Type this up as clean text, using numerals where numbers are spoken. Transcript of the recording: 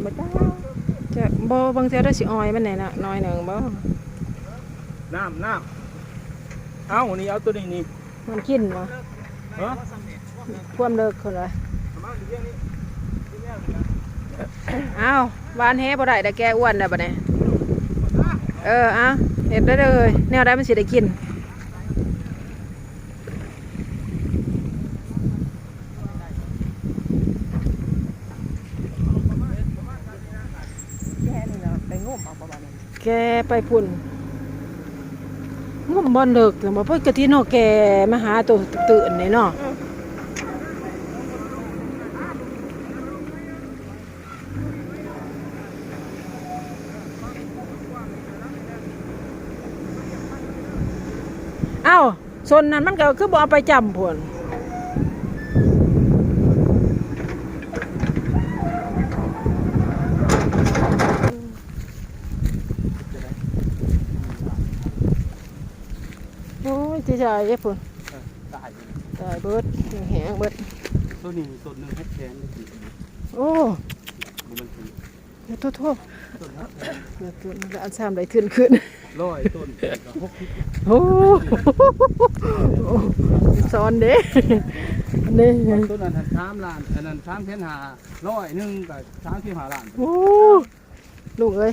บ่จ้าจะบ่บางเทื่อได้สิออยมันแน่น่ะน้อยหนึงบ่น้ำเอานี่เอาตัวนี้นี่มันกินบ่ฮะความเลิกคนว่าอ้าวหวานแฮบ่ได้แต่แกอ้วนแล้วบัดนี้เอาเฮ็ดได้เลยแนวใดมันสิได้กินแกไปพุ่นงมบอลเลิกแต่ว่าเพิ่นกะทิเนาะแกมาหาตัวตื่นนี่เนาะเอ้าส่วนนั้นมันก็คือบ่เอาไปจำพุ่นโอ้ยที่ใจเอ้พุ่นตายตายเบิดแหงเบิดตัวนี้ตัวนึงให้แขนได้กี่โอ้มันถึงเดี๋ยวโทษเดี๋ยวตัวนี้อันซ้ำได้ขึ้น100ต้น60โอ้สอนเด้นี่ต้นนั้น3ล้านอันนั้น3,500,000 100,000ก็35ล้านโอ้ลูกเอ้ย